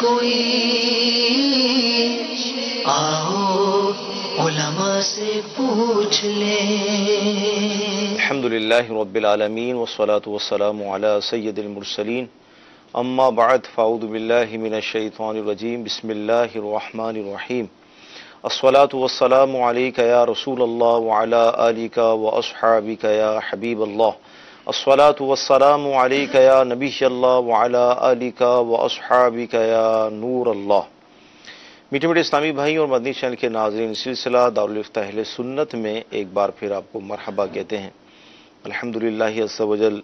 کوئی آؤ علماء سے پوچھ لیں۔ الحمدللہ رب العالمین والصلاة والسلام علی سید المرسلین، اما بعد فاعوذ باللہ من الشیطان الرجیم، بسم اللہ الرحمن الرحیم۔ الصلاة والسلام علیک یا رسول اللہ وعلی آلک واصحابک یا حبیب اللہ۔ الصلاة والسلام علیک یا نبی اللہ وعلی آلک واصحابک یا نور اللہ۔ میٹھے میٹھے اسلامی بھائی اور مدنی چینل کے ناظرین، سلسلہ دارالفتہ اہل سنت میں ایک بار پھر آپ کو مرحبا کہتے ہیں۔ الحمدللہ عز و جل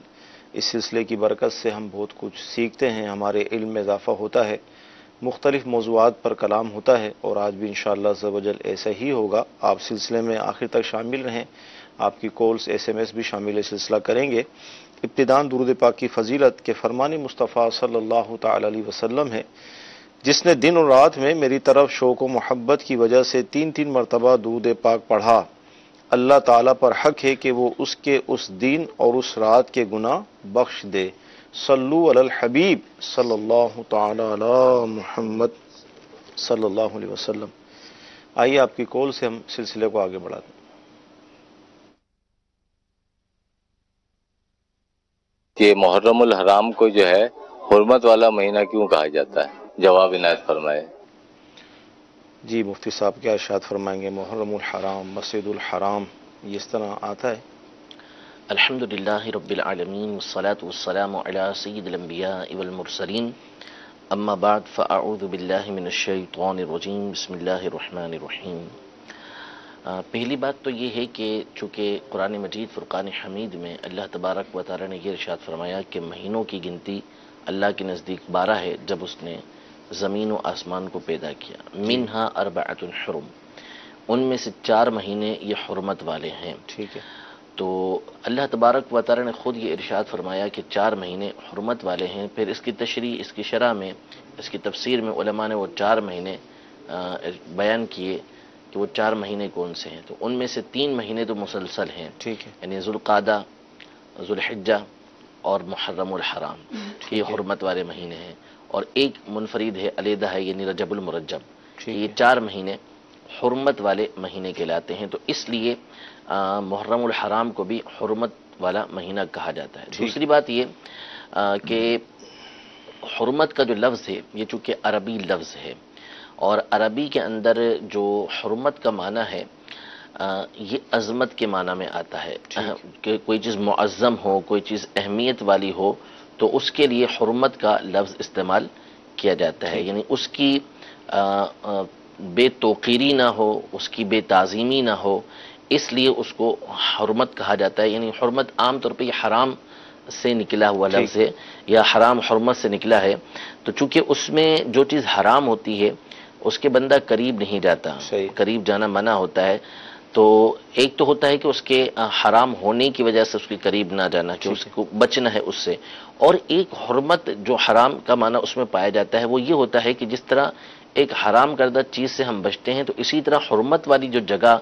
اس سلسلے کی برکت سے ہم بہت کچھ سیکھتے ہیں، ہمارے علم میں اضافہ ہوتا ہے، مختلف موضوعات پر کلام ہوتا ہے، اور آج بھی انشاءاللہ عز و جل ایسا ہی ہوگا۔ آپ سلسلے میں آخر تک شامل رہیں، آپ کی کالز SMS بھی شامل سلسلہ کریں گے۔ ابتداءً درود پاک کی فضیلت کے فرمان مصطفیٰ صلی اللہ تعالی علیہ وسلم ہے، جس نے دن اور رات میں میری طرف شوق و محبت کی وجہ سے 3 مرتبہ درود پاک پڑھا، اللہ تعالیٰ پر حق ہے کہ وہ اس کے اس دن اور اس رات کے گناہ بخش دے۔ صلو علی الحبیب صلی اللہ تعالی علی محمد صلی اللہ علیہ وسلم۔ آئیے آپ کی کال سے ہم سلسلے کو آگے بڑھاتے ہیں۔ کہ محرم الحرام کو جو ہے حرمت والا مہینہ کیوں کہا جاتا ہے؟ جواب عنایت فرمائے۔ جی مفتی صاحب کیا ارشاد فرمائیں گے؟ محرم الحرام، مسجد الحرام، یہ اس طرح آتا ہے؟ الحمدللہ رب العالمین والصلاة والسلام علی سید الانبیاء والمرسلین، اما بعد فاعوذ باللہ من الشیطان الرجیم، بسم اللہ الرحمن الرحیم۔ پہلی بات تو یہ ہے کہ چونکہ قرآن مجید فرقان حمید میں اللہ تبارک و تعالی نے یہ ارشاد فرمایا کہ مہینوں کی گنتی اللہ کے نزدیک 12 ہے جب اس نے زمین و آسمان کو پیدا کیا۔ منہا اربعۃ حرم، ان میں سے 4 مہینے یہ حرمت والے ہیں۔ ٹھیک ہے، تو اللہ تبارک و تعالی نے خود یہ ارشاد فرمایا کہ 4 مہینے حرمت والے ہیں۔ پھر اس کی تشریح، اس کی شرح میں، اس کی تفسیر میں علماء نے وہ 4 مہینے بیان کیے کہ وہ 4 مہینے کون سے ہیں۔ تو ان میں سے 3 مہینے تو مسلسل ہیں، ٹھیک ہے، یعنی ذوالقعدہ، ذوالحجہ اور محرم الحرام، یہ حرمت والے مہینے ہیں، اور ایک منفرد ہے، علیحدہ ہے، یعنی رجب المرجب۔ یہ 4 مہینے حرمت والے مہینے کہلاتے ہیں، تو اس لیے محرم الحرام کو بھی حرمت والا مہینہ کہا جاتا ہے۔ دوسری بات یہ کہ حرمت کا جو لفظ ہے یہ چونکہ عربی لفظ ہے، اور عربی کے اندر جو حرمت کا معنی ہے یہ عظمت کے معنی میں آتا ہے، کہ کوئی چیز معظم ہو، کوئی چیز اہمیت والی ہو، تو اس کے لیے حرمت کا لفظ استعمال کیا جاتا ہے، یعنی اس کی بے توقیری نہ ہو، اس کی بے تعظیمی نہ ہو، اس لیے اس کو حرمت کہا جاتا ہے۔ یعنی حرمت عام طور پہ یہ حرام سے نکلا ہوا لفظ ہے، یا حرام حرمت سے نکلا ہے، تو چونکہ اس میں جو چیز حرام ہوتی ہے اس کے بندہ قریب نہیں جاتا، قریب جانا منع ہوتا ہے۔ تو ایک تو ہوتا ہے کہ اس کے حرام ہونے کی وجہ سے اس کے قریب نہ جانا، کہ اس کو بچنا ہے اس سے، اور ایک حرمت جو حرام کا معنی اس میں پایا جاتا ہے وہ یہ ہوتا ہے کہ جس طرح ایک حرام کردہ چیز سے ہم بچتے ہیں، تو اسی طرح حرمت والی جو جگہ،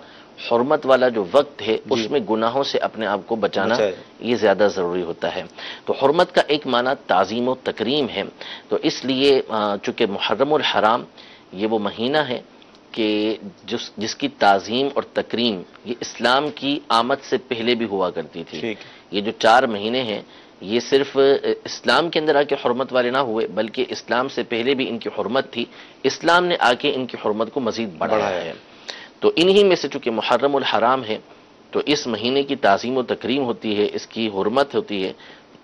حرمت والا جو وقت ہے اس میں گناہوں سے اپنے آپ کو بچانا یہ زیادہ ضروری ہوتا ہے۔ تو حرمت کا ایک معنی تعظیم و تکریم ہے، تو اس لیے چونکہ محرم الحرام یہ وہ مہینہ ہے کہ جس کی تعظیم اور تکریم یہ اسلام کی آمد سے پہلے بھی ہوا کرتی تھی۔ یہ جو 4 مہینے ہیں یہ صرف اسلام کے اندر آ کے حرمت والے نہ ہوئے، بلکہ اسلام سے پہلے بھی ان کی حرمت تھی، اسلام نے آ کے ان کی حرمت کو مزید بڑھایا ہے۔ تو انہی میں سے چونکہ محرم الحرام ہے تو اس مہینے کی تعظیم و تکریم ہوتی ہے، اس کی حرمت ہوتی ہے،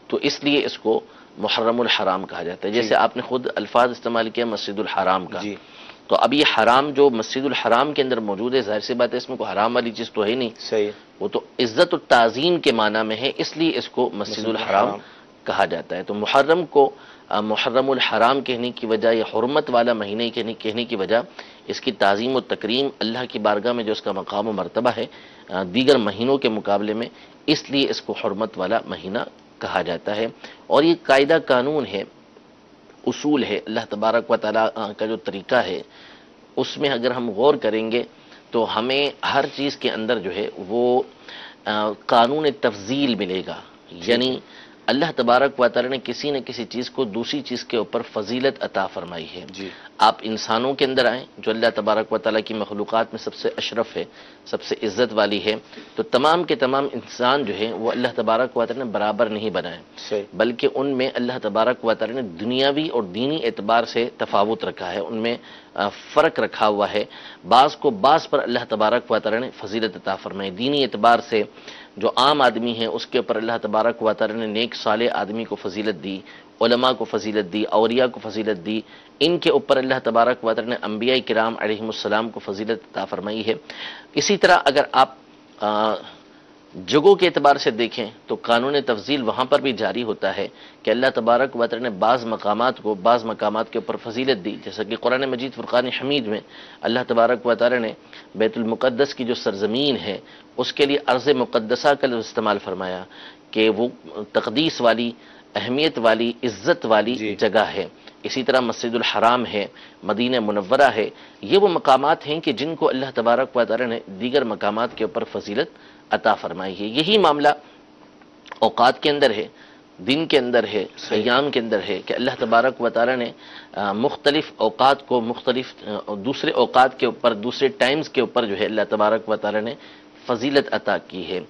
تو اس لیے اس کو محرم الحرام کہا جاتا ہے۔ جیسے آپ نے خود الفاظ استعمال کیا مسجد الحرام کا، تو اب یہ حرام جو مسجد الحرام کے اندر موجود ہے، ظاہر سی بات ہے اس میں کوئی حرام والی چیز تو ہے نہیں، صحیح، وہ تو عزت و تعظیم کے معنی میں ہے، اس لیے اس کو مسجد الحرام کہا جاتا ہے۔ تو محرم کو محرم الحرام کہنے کی وجہ یا حرمت والا مہینے کہنے کی وجہ اس کی تعظیم و تکریم، اللہ کی بارگاہ میں جو اس کا مقام و مرتبہ ہے دیگر مہینوں کے مقابلے میں، اس لیے اس کو حرمت والا مہینہ کہا جاتا ہے۔ اور یہ قاعدہ قانون ہے، اصول ہے، اللہ تبارک و تعالیٰ کا جو طریقہ ہے اس میں اگر ہم غور کریں گے تو ہمیں ہر چیز کے اندر جو ہے وہ قانون تفضیل ملے گا، یعنی اللہ تبارک و تعالی نے کسی نہ کسی چیز کو دوسری چیز کے اوپر فضیلت عطا فرمائی ہے. جی. آپ انسانوں کے اندر آئیں جو اللہ تبارک و تعالی کی مخلوقات میں سب سے اشرف ہے، سب سے عزت والی ہے، تو تمام کے تمام انسان جو ہیں وہ اللہ تبارک و تعالی نے برابر نہیں بنائے، بلکہ ان میں اللہ تبارک و تعالی نے دنیاوی اور دینی اعتبار سے تفاوت رکھا ہے، ان میں فرق رکھا ہوا ہے. بعض کو بعض پر اللہ تبارک و تعالی نے فضیلت عطا فرمائی. دینی اعتبار سے جو عام آدمی ہیں اس کے اوپر اللہ تبارک و تعالی نے نیک صالح آدمی کو فضیلت دی، علماء کو فضیلت دی، اولیاء کو فضیلت دی. ان کے اوپر اللہ تبارک و تعالی نے انبیاء کرام علیہم السلام کو فضیلت عطا فرمائی ہے. اسی طرح اگر آپ جگہوں کے اعتبار سے دیکھیں تو قانون تفضیل وہاں پر بھی جاری ہوتا ہے کہ اللہ تبارک و تعالی نے بعض مقامات کے اوپر فضیلت دی. جیسا کہ قرآن مجید فرقان حمید میں اللہ تبارک و تعالی نے بیت المقدس کی جو سرزمین ہے اس کے لیے ارض مقدسہ کا لفظ استعمال فرمایا کہ وہ تقدیس والی، اہمیت والی، عزت والی جگہ ہے. اسی طرح مسجد الحرام ہے، مدینہ منورہ ہے. یہ وہ مقامات ہیں کہ جن کو اللہ تبارک و تعالی نے دیگر مقامات کے اوپر فضیلت عطا فرمائی ہے. یہی معاملہ اوقات کے اندر ہے، دن کے اندر ہے، ایام کے اندر ہے کہ اللہ تبارک و تعالی نے مختلف اوقات کو مختلف دوسرے اوقات کے اوپر، دوسرے ٹائمز کے اوپر جو ہے اللہ تبارک و تعالی نے فضیلت عطا کی ہے.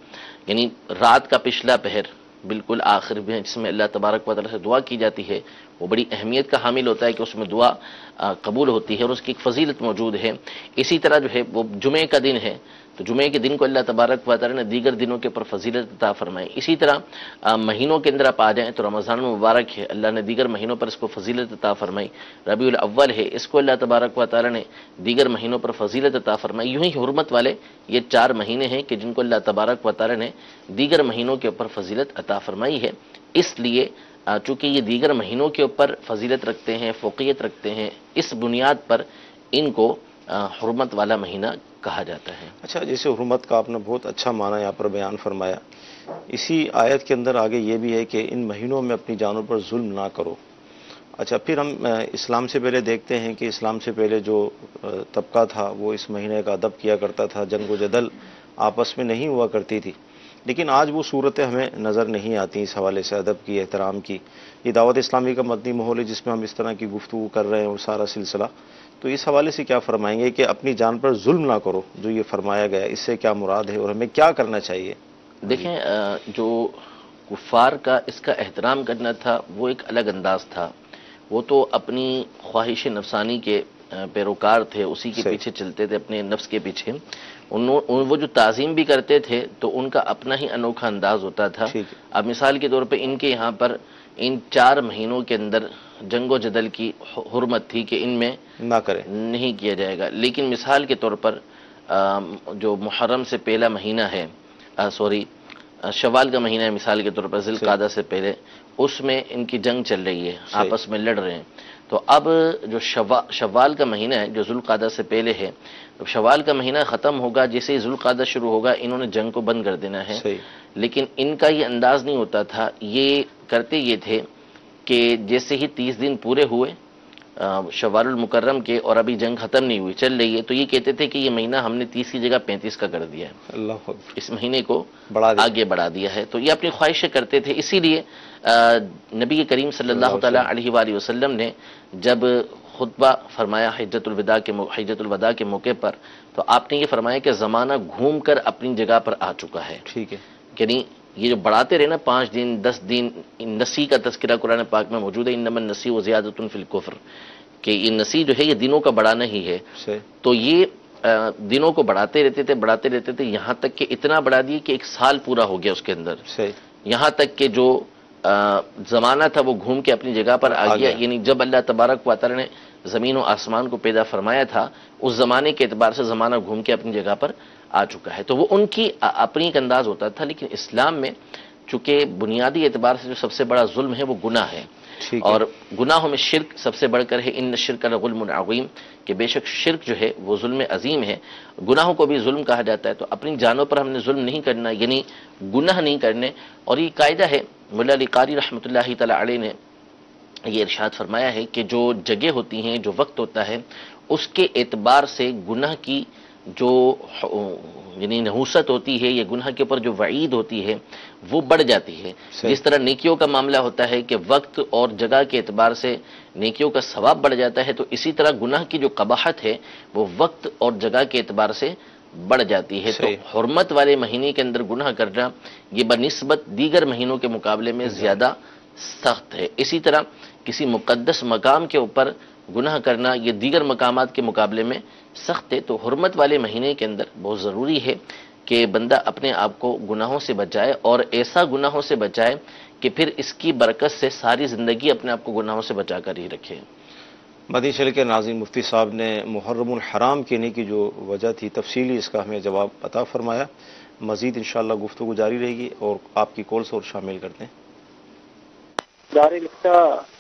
یعنی رات کا پچھلا پہر بالکل آخر میں جس میں اللہ تبارک و تعالی سے دعا کی جاتی ہے، وہ بڑی اہمیت کا حامل ہوتا ہے کہ اس میں دعا قبول ہوتی ہے اور اس کی ایک فضیلت موجود ہے. اسی طرح جو ہے وہ جمعے کا دن ہے تو جمعے کے دن کو اللہ تبارک و تعالی نے دیگر دنوں کے اوپر فضیلت عطا فرمائی. اسی طرح مہینوں کے اندر آپ آ جائیں تو رمضان المبارک ہے، اللہ نے دیگر مہینوں پر اس کو فضیلت عطا فرمائی. ربیع الاول ہے، اس کو اللہ تبارک و تعالی نے دیگر مہینوں پر فضیلت عطا فرمائی. یوں ہی حرمت والے یہ 4 مہینے ہیں کہ جن کو اللہ تبارک و تعالی نے دیگر مہینوں کے اوپر فضیلت عطا فرمائی ہے. اس لیے چونکہ یہ دیگر مہینوں کے اوپر فضیلت رکھتے ہیں، فوقیت رکھتے ہیں، اس بنیاد پر ان کو حرمت والا مہینہ کہا جاتا ہے. اچھا، جیسے حرمت کا آپ نے بہت اچھا معنی یہاں پر بیان فرمایا، اسی آیت کے اندر آگے یہ بھی ہے کہ ان مہینوں میں اپنی جانوں پر ظلم نہ کرو. اچھا، پھر ہم اسلام سے پہلے دیکھتے ہیں کہ اسلام سے پہلے جو طبقہ تھا وہ اس مہینے کا ادب کیا کرتا تھا، جنگ و جدل آپس میں نہیں ہوا کرتی تھی. لیکن آج وہ صورتیں ہمیں نظر نہیں آتی اس حوالے سے ادب کی، احترام کی. یہ دعوت اسلامی کا مدنی ماحول ہے جس میں ہم اس طرح کی گفتگو کر رہے ہیں اور سارا سلسلہ. تو اس حوالے سے کیا فرمائیں گے کہ اپنی جان پر ظلم نہ کرو، جو یہ فرمایا گیا اس سے کیا مراد ہے اور ہمیں کیا کرنا چاہیے؟ دیکھیں، جو کفار کا اس کا احترام کرنا تھا وہ ایک الگ انداز تھا. وہ تو اپنی خواہش نفسانی کے پیروکار تھے، اسی کے پیچھے چلتے تھے، اپنے نفس کے پیچھے. وہ جو تعظیم بھی کرتے تھے تو ان کا اپنا ہی انوکھا انداز ہوتا تھا. اب مثال کے طور پہ ان کے یہاں پر ان 4 مہینوں کے اندر جنگ و جدل کی حرمت تھی کہ ان میں نہ کرے، نہیں کیا جائے گا. لیکن مثال کے طور پر جو محرم سے پہلا مہینہ ہے، شوال کا مہینہ ہے، مثال کے طور پر ذی القعدہ سے پہلے، اس میں ان کی جنگ چل رہی ہے، آپس میں لڑ رہے ہیں. تو اب جو شوال کا مہینہ ہے جو ذی القعدہ سے پہلے ہے، تو شوال کا مہینہ ختم ہوگا، جیسے ہی ذی القعدہ شروع ہوگا انہوں نے جنگ کو بند کر دینا ہے. لیکن ان کا یہ انداز نہیں ہوتا تھا. یہ کرتے یہ تھے کہ جیسے ہی 30 دن پورے ہوئے شوال المکرم کے اور ابھی جنگ ختم نہیں ہوئی، چل رہی ہے، تو یہ کہتے تھے کہ یہ مہینہ ہم نے 30 کی جگہ 35 کا کر دیا ہے، اللہ اس مہینے کو آگے بڑھا دیا ہے. تو یہ اپنی خواہشیں کرتے تھے. اسی لیے نبی کریم صلی اللہ تعالی علیہ وآلہ وسلم نے جب خطبہ فرمایا حجۃ الوداع کے موقع پر، تو آپ نے یہ فرمایا کہ زمانہ گھوم کر اپنی جگہ پر آ چکا ہے. ٹھیک ہے، یعنی یہ جو بڑھاتے رہے نا 5 دن 10 دن، نسی کا تذکرہ قرآن پاک میں موجود ہے، انما النسی وزیادۃ فی الکفر، کہ یہ نسی جو ہے یہ دنوں کا بڑھانا ہی ہے. تو یہ دنوں کو بڑھاتے رہتے تھے یہاں تک کہ اتنا بڑھا دیے کہ 1 سال پورا ہو گیا اس کے اندر. یہاں تک کہ جو زمانہ تھا وہ گھوم کے اپنی جگہ پر آ گیا. یعنی جب اللہ تبارک و تعالی نے زمین و آسمان کو پیدا فرمایا تھا، اس زمانے کے اعتبار سے زمانہ گھوم کے اپنی جگہ پر آ چکا ہے. تو وہ ان کی اپنی ایک انداز ہوتا تھا. لیکن اسلام میں چونکہ بنیادی اعتبار سے جو سب سے بڑا ظلم ہے وہ گناہ ہے، اور گناہوں میں شرک سب سے بڑھ کر ہے. ان الشرک لظلم عظیم، کہ بے شک شرک جو ہے وہ ظلم عظیم ہے. گناہوں کو بھی ظلم کہا جاتا ہے. تو اپنی جانوں پر ہم نے ظلم نہیں کرنا، یعنی گناہ نہیں کرنے. اور یہ قاعدہ ہے، مولا علی قاری رحمۃ اللہ تعالی علیہ نے یہ ارشاد فرمایا ہے کہ جو جگہ ہوتی ہیں، جو وقت ہوتا ہے، اس کے اعتبار سے گناہ کی جو یعنی نحوست ہوتی ہے یا گناہ کے اوپر جو وعید ہوتی ہے وہ بڑھ جاتی ہے. جس طرح نیکیوں کا معاملہ ہوتا ہے کہ وقت اور جگہ کے اعتبار سے نیکیوں کا ثواب بڑھ جاتا ہے، تو اسی طرح گناہ کی جو قباحت ہے وہ وقت اور جگہ کے اعتبار سے بڑھ جاتی ہے. تو حرمت والے مہینے کے اندر گناہ کرنا یہ بنسبت دیگر مہینوں کے مقابلے میں زیادہ سخت ہے. اسی طرح کسی مقدس مقام کے اوپر گناہ کرنا یہ دیگر مقامات کے مقابلے میں سخت ہے. تو حرمت والے مہینے کے اندر بہت ضروری ہے کہ بندہ اپنے آپ کو گناہوں سے بچائے، اور ایسا گناہوں سے بچائے کہ پھر اس کی برکت سے ساری زندگی اپنے آپ کو گناہوں سے بچا کر ہی رکھے. مدنی چینل کے ناظرین، مفتی صاحب نے محرم الحرام کہنے کی جو وجہ تھی تفصیلی اس کا ہمیں جواب عطا فرمایا. مزید انشاءاللہ گفتگو جاری رہے گی اور آپ کی کالس اور شامل کرتے ہیں. دار لکھتا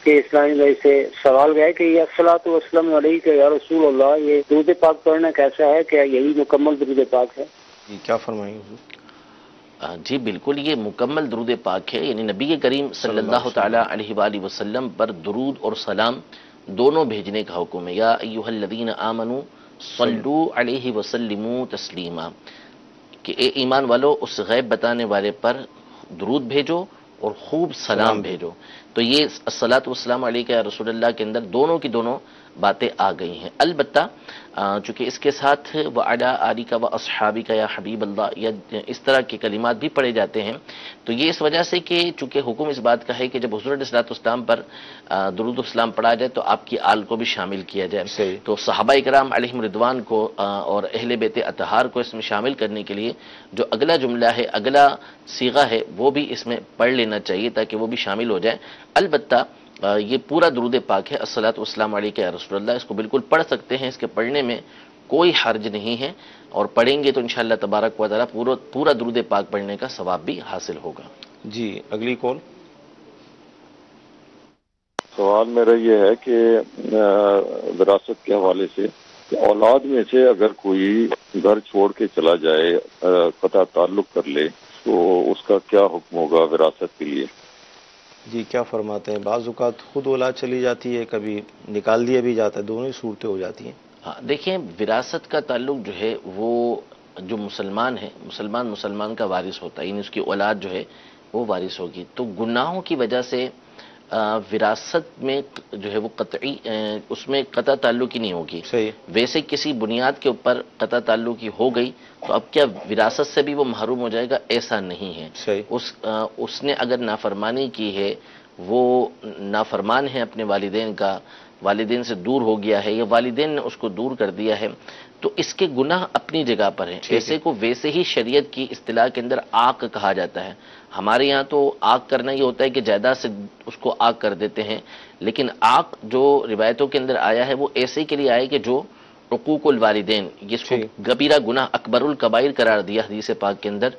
کے اسلامی بھائی سے سوال گیا کہ یہ الصلاۃ والسلام علیک یا رسول اللہ، یہ درود پاک پڑھنا کیسا ہے؟ کیا یہی مکمل درود پاک ہے؟ جی کیا فرمائیں حضور؟ جی بالکل، یہ مکمل درود پاک ہے. یعنی نبی کریم صلی اللہ تعالی علیہ وآلہ وسلم پر درود اور سلام دونوں بھیجنے کا حکم ہے. یا ایھا الذین آمنوا صلوا علیہ وسلموا تسلیما، کہ اے ایمان والو اس غیب بتانے والے پر درود بھیجو اور خوب سلام بھیجو. تو یہ الصلاۃ والسلام علیک یا رسول اللہ کے اندر دونوں کی دونوں باتیں آ گئی ہیں. البتہ چونکہ اس کے ساتھ وعلی آلک و اصحابک یا حبیب اللہ یا اس طرح کے کلمات بھی پڑھے جاتے ہیں، تو یہ اس وجہ سے کہ چونکہ حکم اس بات کا ہے کہ جب حضور علیہ الصلوۃ والسلام پر درود و سلام پڑھا جائے تو آپ کی آل کو بھی شامل کیا جائے. تو صحابہ کرام علیہم رضوان کو اور اہل بیت اطہار کو اس میں شامل کرنے کے لیے جو اگلا جملہ ہے، اگلا صیغہ ہے، وہ بھی اس میں پڑھ لینا چاہیے تاکہ وہ بھی شامل ہو جائے. البتہ یہ پورا درود پاک ہے الصلاۃ والسلام علیک یا رسول اللہ، اس کو بالکل پڑھ سکتے ہیں، اس کے پڑھنے میں کوئی حرج نہیں ہے، اور پڑھیں گے تو انشاءاللہ تبارک و تعالی پورا درود پاک پڑھنے کا ثواب بھی حاصل ہوگا. جی اگلی کال. سوال میرا یہ ہے کہ وراثت کے حوالے سے کہ اولاد میں سے اگر کوئی گھر چھوڑ کے چلا جائے، قطع تعلق کر لے، تو اس کا کیا حکم ہوگا وراثت کے لیے؟ جی کیا فرماتے ہیں؟ بعض اوقات خود اولاد چلی جاتی ہے، کبھی نکال دیا بھی جاتا ہے، دونوں ہی صورتیں ہو جاتی ہیں. ہاں دیکھیں، وراثت کا تعلق جو ہے وہ جو مسلمان ہے، مسلمان کا وارث ہوتا ہے، یعنی اس کی اولاد جو ہے وہ وارث ہوگی. تو گناہوں کی وجہ سے وراثت میں جو ہے وہ قطعی اس میں قطع تعلق ہی نہیں ہوگی. صحیح. ویسے کسی بنیاد کے اوپر قطع تعلق ہی ہو گئی تو اب کیا وراثت سے بھی وہ محروم ہو جائے گا؟ ایسا نہیں ہے. صحیح. اس نے اگر نافرمانی کی ہے، وہ نافرمان ہے اپنے والدین کا، والدین سے دور ہو گیا ہے یا والدین نے اس کو دور کر دیا ہے، تو اس کے گناہ اپنی جگہ پر ہیں. ایسے کو ویسے ہی شریعت کی اصطلاح کے اندر آق کہا جاتا ہے. ہمارے یہاں تو آق کرنا یہ ہوتا ہے کہ جائیداد سے اس کو آق کر دیتے ہیں، لیکن آق جو روایتوں کے اندر آیا ہے وہ ایسے کے لیے آیا کہ جو حقوق الوالدین، اس کو کبیرہ گناہ اکبر الکبائر قرار دیا حدیث پاک کے اندر،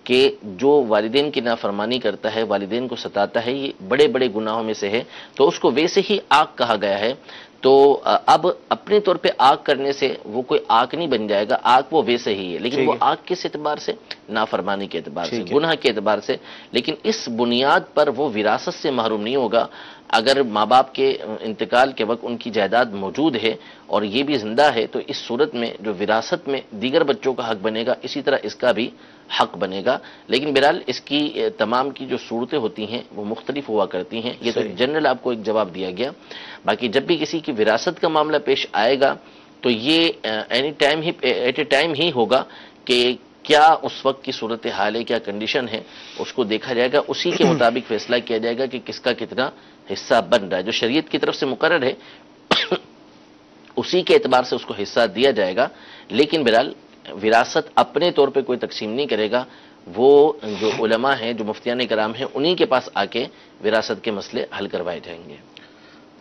کہ جو والدین کی نافرمانی کرتا ہے، والدین کو ستاتا ہے، یہ بڑے بڑے گناہوں میں سے ہے، تو اس کو ویسے ہی آق کہا گیا ہے. تو اب اپنے طور پہ آگ کرنے سے وہ کوئی آگ نہیں بن جائے گا، آگ وہ ویسے ہی ہے، لیکن وہ آگ کس اعتبار سے؟ نافرمانی کے اعتبار سے، گناہ کے اعتبار سے. لیکن اس بنیاد پر وہ وراثت سے محروم نہیں ہوگا. اگر ماں باپ کے انتقال کے وقت ان کی جائیداد موجود ہے اور یہ بھی زندہ ہے، تو اس صورت میں جو وراثت میں دیگر بچوں کا حق بنے گا، اسی طرح اس کا بھی حق بنے گا. لیکن بہرحال اس کی تمام کی جو صورتیں ہوتی ہیں وہ مختلف ہوا کرتی ہیں. یہ تو جنرل آپ کو ایک جواب دیا گیا. باقی جب بھی کسی کی وراثت کا معاملہ پیش آئے گا تو یہ ایٹ اے ٹائم ہی ہوگا کہ کیا اس وقت کی صورتحال ہے، کیا کنڈیشن ہے، اس کو دیکھا جائے گا، اسی کے مطابق فیصلہ کیا جائے گا کہ کس کا کتنا حصہ بن رہا ہے. جو شریعت کی طرف سے مقرر ہے اسی کے اعتبار سے اس کو حصہ دیا جائے گا. لیکن بہرحال وراثت اپنے طور پہ کوئی تقسیم نہیں کرے گا. وہ جو علماء ہیں، جو مفتیان کرام ہیں، انہی کے پاس آ کے وراثت کے مسئلے حل کروائے جائیں گے.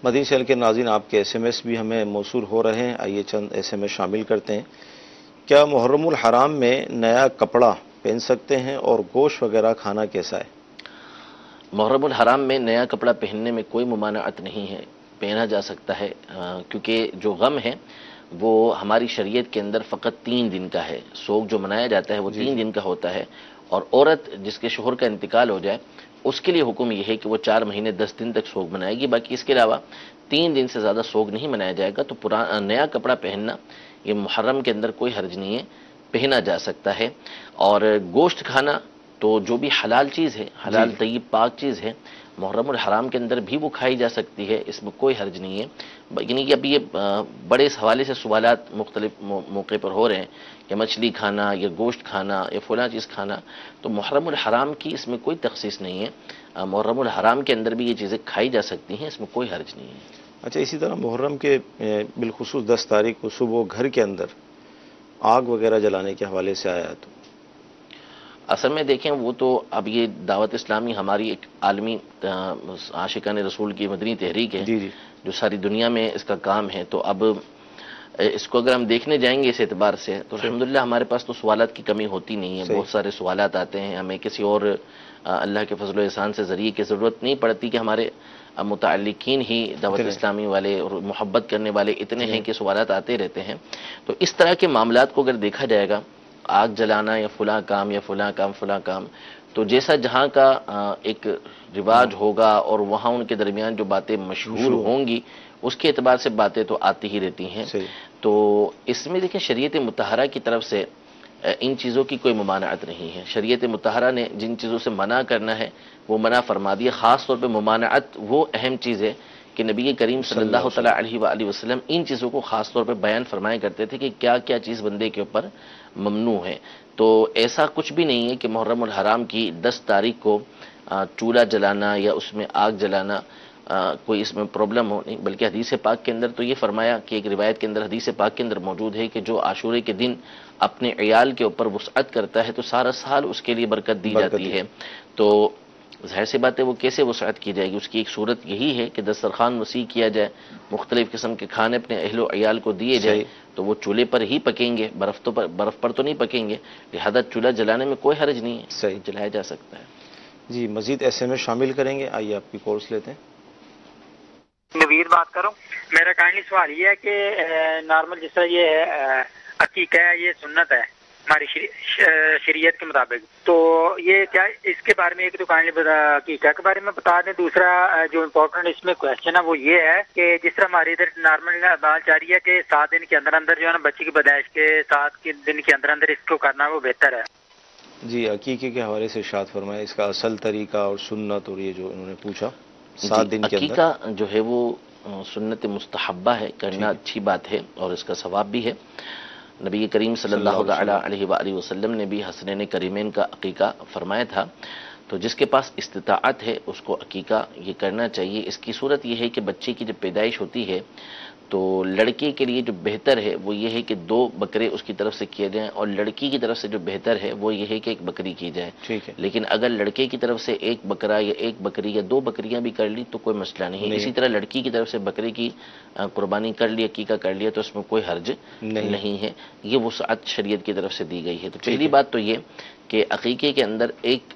مدنی چینل کے ناظرین، آپ کے ایس ایم ایس بھی ہمیں موصول ہو رہے ہیں. آئیے چند ایس ایم ایس شامل کرتے ہیں. کیا محرم الحرام میں نیا کپڑا پہن سکتے ہیں اور گوشت وغیرہ کھانا کیسا ہے؟ محرم الحرام میں نیا کپڑا پہننے میں کوئی ممانعت نہیں ہے، پہنا جا سکتا ہے، کیونکہ جو غم ہے وہ ہماری شریعت کے اندر فقط 3 دن کا ہے. سوگ جو منایا جاتا ہے وہ 3 دن کا ہوتا ہے، اور عورت جس کے شوہر کا انتقال ہو جائے اس کے لیے حکم یہ ہے کہ وہ 4 مہینے 10 دن تک سوگ منائے گی، باقی اس کے علاوہ 3 دن سے زیادہ سوگ نہیں منایا جائے گا۔ تو نیا کپڑا پہننا یہ محرم کے اندر کوئی حرج نہیں ہے، پہنا جا سکتا ہے۔ اور گوشت کھانا تو جو بھی حلال چیز ہے، حلال طیب پاک چیز ہے، محرم الحرام کے اندر بھی وہ کھائی جا سکتی ہے، اس میں کوئی حرج نہیں ہے۔ یعنی کہ اب یہ بڑے اس حوالے سے سوالات مختلف موقع پر ہو رہے ہیں کہ مچھلی کھانا یا گوشت کھانا یا فلاں چیز کھانا، تو محرم الحرام کی اس میں کوئی تخصیص نہیں ہے، محرم الحرام کے اندر بھی یہ چیزیں کھائی جا سکتی ہیں، اس میں کوئی حرج نہیں ہے۔ اچھا، اسی طرح محرم کے بالخصوص 10 تاریخ کو صبح گھر کے اندر آگ وغیرہ جلانے کے حوالے سے آیا ہے، تو اصل میں دیکھیں وہ تو اب یہ دعوت اسلامی ہماری ایک عالمی عاشقان رسول کی مدنی تحریک ہے، جی جو ساری دنیا میں اس کا کام ہے، تو اب اس کو اگر ہم دیکھنے جائیں گے اس اعتبار سے تو الحمدللہ ہمارے پاس تو سوالات کی کمی ہوتی نہیں ہے، بہت سارے سوالات آتے ہیں، ہمیں کسی اور اللہ کے فضل و احسان سے ذریعے کی ضرورت نہیں پڑتی کہ ہمارے متعلقین ہی دعوت اسلامی والے اور محبت کرنے والے اتنے ہیں کہ سوالات آتے رہتے ہیں۔ تو اس طرح کے معاملات کو اگر دیکھا جائے گا، آگ جلانا یا فلاں کام یا فلاں کام، تو جیسا جہاں کا ایک رواج ہوگا اور وہاں ان کے درمیان جو باتیں مشہور ہوں گی اس کے اعتبار سے باتیں تو آتی ہی رہتی ہیں۔ تو اس میں دیکھیں شریعت مطہرہ کی طرف سے ان چیزوں کی کوئی ممانعت نہیں ہے، شریعت مطہرہ نے جن چیزوں سے منع کرنا ہے وہ منع فرما دیا۔ خاص طور پہ ممانعت وہ اہم چیز ہے کہ نبی کریم صلی اللہ تعالیٰ علیہ وآلہ وسلم ان چیزوں کو خاص طور پہ بیان فرمایا کرتے تھے کہ کیا کیا چیز بندے کے اوپر ممنوع ہے۔ تو ایسا کچھ بھی نہیں ہے کہ محرم الحرام کی 10 تاریخ کو چولہا جلانا یا اس میں آگ جلانا کوئی اس میں پرابلم ہو، نہیں، بلکہ حدیث پاک کے اندر تو یہ فرمایا کہ ایک روایت کے اندر حدیث پاک کے اندر موجود ہے کہ جو عاشورے کے دن اپنے عیال کے اوپر وسعت کرتا ہے تو سارا سال اس کے لیے برکت دی جاتی ہے۔ تو ظاہر سی بات ہے وہ کیسے وسعت کی جائے گی، اس کی ایک صورت یہی ہے کہ دسترخوان وسیع کیا جائے، مختلف قسم کے کھانے اپنے اہل و عیال کو دیے جائے، تو وہ چولہے پر ہی پکیں گے، برف پر تو نہیں پکیں گے، لہذا چولہا جلانے میں کوئی حرج نہیں ہے، جلایا جا سکتا ہے۔ جی مزید ایسے میں شامل کریں گے، آئیے آپ کی کورس لیتے ہیں۔ نوید بات کروں، میرا کائنڈلی سوال یہ ہے کہ نارمل جس طرح یہ ہے عقیقہ ہے، یہ سنت ہے ہماری شریعت کے مطابق، تو یہ کیا اس کے بارے میں ایک تو کائنڈلی عقیقہ کے بارے میں بتا دیں، دوسرا جو امپورٹنٹ اس میں کوشچن ہے وہ یہ ہے کہ جس طرح ہماری ادھر نارمل بات جاری ہے کہ 7 دن کے اندر اندر جو ہے نا بچی کی پیدائش کے 7 دن کے اندر اندر اس کو کرنا وہ بہتر ہے۔ جی عقیقے کے حوالے سے ارشاد فرمائے، اس کا اصل طریقہ اور سنت، اور یہ جو انہوں نے پوچھا 7 دن کے اندر۔ عقیقہ جو ہے وہ سنت مستحبہ ہے، کرنا اچھی بات ہے اور اس کا ثواب بھی ہے۔ نبی کریم صلی اللہ علیہ وآلہ وسلم نے بھی حسنین کریمین کا عقیقہ فرمایا تھا، تو جس کے پاس استطاعت ہے اس کو عقیقہ یہ کرنا چاہیے۔ اس کی صورت یہ ہے کہ بچے کی جب پیدائش ہوتی ہے تو لڑکے کے لیے جو بہتر ہے وہ یہ ہے کہ 2 بکرے اس کی طرف سے کیے جائیں، اور لڑکی کی طرف سے جو بہتر ہے وہ یہ ہے کہ 1 بکری کی جائے۔ لیکن اگر لڑکے کی طرف سے 1 بکرا یا 1 بکری یا 2 بکریاں بھی کر لی تو کوئی مسئلہ نہیں۔ اسی طرح لڑکی کی طرف سے بکرے کی قربانی کر لی، عقیقہ کر لیا، تو اس میں کوئی حرج نہیں ہے، یہ وسعت شریعت کی طرف سے دی گئی ہے۔ تو پہلی بات تو یہ کہ عقیقے کے اندر 1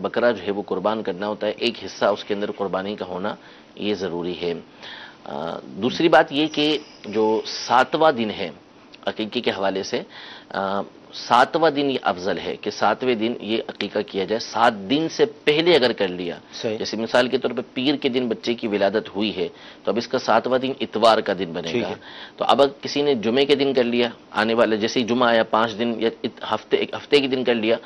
بکرا جو ہے وہ قربان کرنا ہوتا ہے، 1 حصہ اس کے اندر قربانی کا ہونا یہ ضروری ہے۔ دوسری بات یہ کہ جو 7واں دن ہے عقیقے کے حوالے سے، 7واں دن یہ افضل ہے کہ 7ویں دن یہ عقیقہ کیا جائے۔ 7 دن سے پہلے اگر کر لیا، جیسے مثال کے طور پہ پیر کے دن بچے کی ولادت ہوئی ہے تو اب اس کا 7واں دن اتوار کا دن بنے گا، تو اب کسی نے جمعے کے دن کر لیا، آنے والا جیسے ہی جمعہ آیا 5 دن یا ہفتے کے دن کر لیا،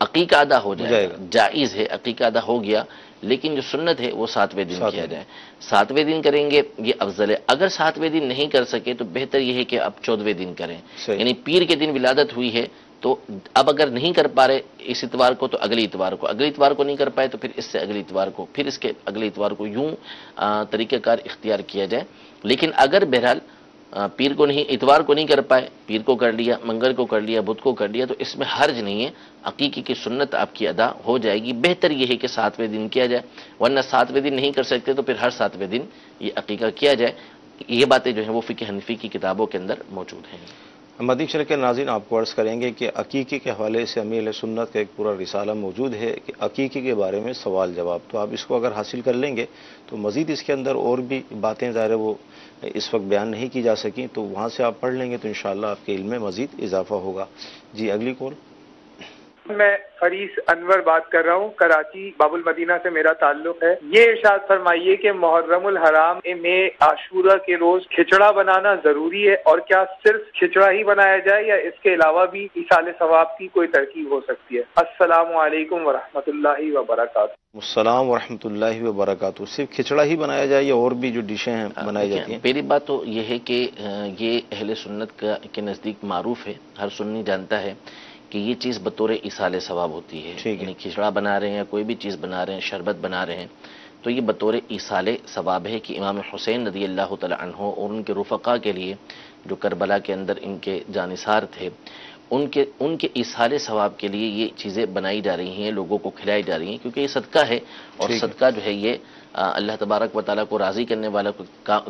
عقیقہ ادا ہو جائے گا، جائز ہے، عقیقہ ادا ہو گیا، لیکن جو سنت ہے وہ 7ویں دن کیا جائے۔ 7ویں دن کریں گے یہ افضل ہے۔ اگر 7ویں دن نہیں کر سکے تو بہتر یہ ہے کہ اب 14ویں دن کریں، یعنی پیر کے دن ولادت ہوئی ہے تو اب اگر نہیں کر پا رہے اس اتوار کو تو اگلے اتوار کو نہیں کر پائے تو پھر اس سے اگلے اتوار کو، پھر اس کے اگلے اتوار کو، یوں طریقہ کار اختیار کیا جائے۔ لیکن اگر بہرحال پیر کو نہیں، اتوار کو نہیں کر پائے، پیر کو کر لیا، منگل کو کر لیا، بدھ کو کر لیا، تو اس میں حرج نہیں ہے، عقیقے کی سنت آپ کی ادا ہو جائے گی۔ بہتر یہ ہے کہ 7ویں دن کیا جائے، ورنہ 7ویں دن نہیں کر سکتے تو پھر ہر 7ویں دن یہ عقیقہ کیا جائے۔ یہ باتیں جو ہیں وہ فقہ حنفی کی کتابوں کے اندر موجود ہیں۔ مدنی چینل کے ناظرین آپ کو عرض کریں گے کہ عقیقے کے حوالے سے امیر اہل سنت کا ایک پورا رسالہ موجود ہے کہ عقیقے کے بارے میں سوال جواب، تو آپ اس کو اگر حاصل کر لیں گے تو مزید اس کے اندر اور بھی باتیں ظاہر ہے وہ اس وقت بیان نہیں کی جا سکیں، تو وہاں سے آپ پڑھ لیں گے تو انشاءاللہ آپ کے علم میں مزید اضافہ ہوگا۔ جی اگلی کال۔ میں فریس انور بات کر رہا ہوں، کراچی باب المدینہ سے میرا تعلق ہے۔ یہ ارشاد فرمائیے کہ محرم الحرام میں عاشورہ کے روز کھچڑا بنانا ضروری ہے، اور کیا صرف کھچڑا ہی بنایا جائے یا اس کے علاوہ بھی ایصال ثواب کی کوئی ترکیب ہو سکتی ہے؟ السلام علیکم ورحمۃ اللہ وبرکاتہ۔ السلام ورحمۃ اللہ وبرکاتہ۔ صرف کھچڑا ہی بنایا جائے یا اور بھی جو ڈشیں ہیں بنائی جاتی ہیں؟ پہلی بات تو یہ ہے کہ یہ اہل سنت کے نزدیک معروف ہے، ہر سنی جانتا ہے کہ یہ چیز بطور ایصال ثواب ہوتی ہے، یعنی کھچڑا بنا رہے ہیں یا کوئی بھی چیز بنا رہے ہیں، شربت بنا رہے ہیں، تو یہ بطور ایصال ثواب ہے کہ امام حسین رضی اللہ تعالی عنہ اور ان کے رفقا کے لیے جو کربلا کے اندر ان کے جانثار تھے، ان کے ایصال ثواب کے لیے یہ چیزیں بنائی جا رہی ہیں، لوگوں کو کھلائی جا رہی ہیں، کیونکہ یہ صدقہ ہے، اور صدقہ جو ہے یہ اللہ تبارک و تعالیٰ کو راضی کرنے والا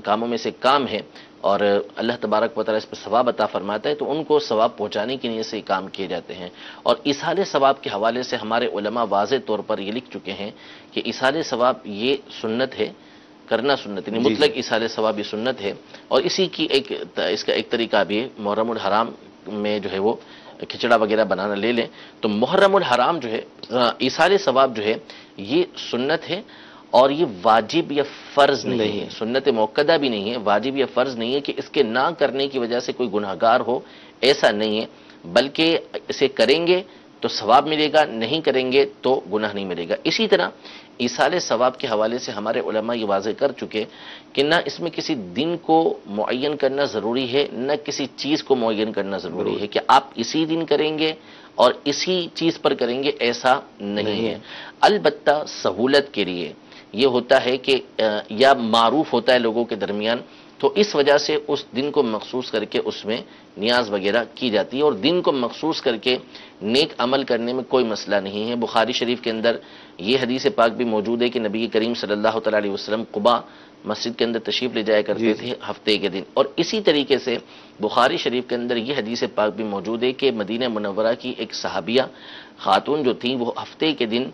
کاموں میں سے کام ہے، اور اللہ تبارک و تعالیٰ اس پر ثواب عطا فرماتا ہے، تو ان کو ثواب پہنچانے کی نیت سے یہ کام کیے جاتے ہیں۔ اور ایصال ثواب کے حوالے سے ہمارے علماء واضح طور پر یہ لکھ چکے ہیں کہ ایصال ثواب یہ سنت ہے، کرنا سنت، یعنی مطلق ایصال ثواب یہ سنت ہے، اور اسی کی اس کا ایک طریقہ بھی ہے، محرم الحرام میں جو ہے وہ کھچڑا وغیرہ بنانا لے لیں، تو محرم الحرام جو ہے ایصال ثواب جو ہے یہ سنت ہے، اور یہ واجب یا فرض نہیں ہے، سنت موقدہ بھی نہیں ہے، واجب یا فرض نہیں ہے کہ اس کے نہ کرنے کی وجہ سے کوئی گناہگار ہو، ایسا نہیں ہے، بلکہ اسے کریں گے تو ثواب ملے گا، نہیں کریں گے تو گناہ نہیں ملے گا۔ اسی طرح ایصال ثواب کے حوالے سے ہمارے علماء یہ واضح کر چکے کہ نہ اس میں کسی دن کو معین کرنا ضروری ہے، نہ کسی چیز کو معین کرنا ضروری ہے کہ آپ اسی دن کریں گے اور اسی چیز پر کریں گے، ایسا نہیں ہے۔ البتہ سہولت کے لیے یہ ہوتا ہے کہ یا معروف ہوتا ہے لوگوں کے درمیان، تو اس وجہ سے اس دن کو مخصوص کر کے اس میں نیاز وغیرہ کی جاتی ہے، اور دن کو مخصوص کر کے نیک عمل کرنے میں کوئی مسئلہ نہیں ہے۔ بخاری شریف کے اندر یہ حدیث پاک بھی موجود ہے کہ نبی کریم صلی اللہ تعالی علیہ وسلم قباء مسجد کے اندر تشریف لے جایا کرتے تھے ہفتے کے دن، اور اسی طریقے سے بخاری شریف کے اندر یہ حدیث پاک بھی موجود ہے کہ مدینہ منورہ کی ایک صحابیہ خاتون جو تھیں، وہ ہفتے کے دن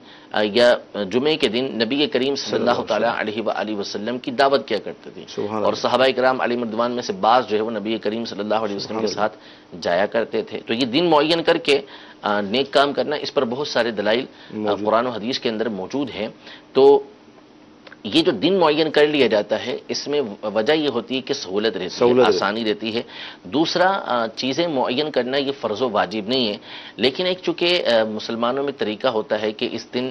یا جمعے کے دن نبی کریم صلی اللہ تعالی علیہ وآلہ وسلم کی دعوت کیا کرتے تھے، اور صحابہ کرام علیہ رضوان میں سے بعض جو ہے وہ نبی کریم صلی اللہ علیہ وسلم کے ساتھ جایا کرتے تھے۔ تو یہ دن معین کر کے نیک کام کرنا، اس پر بہت سارے دلائل قرآن و حدیث کے اندر موجود ہیں۔ تو یہ جو دن معین کر لیا جاتا ہے، اس میں وجہ یہ ہوتی ہے کہ سہولت رہتی ہے، آسانی رہتی ہے۔ دوسرا، چیزیں معین کرنا یہ فرض و واجب نہیں ہے، لیکن ایک چونکہ مسلمانوں میں طریقہ ہوتا ہے کہ اس دن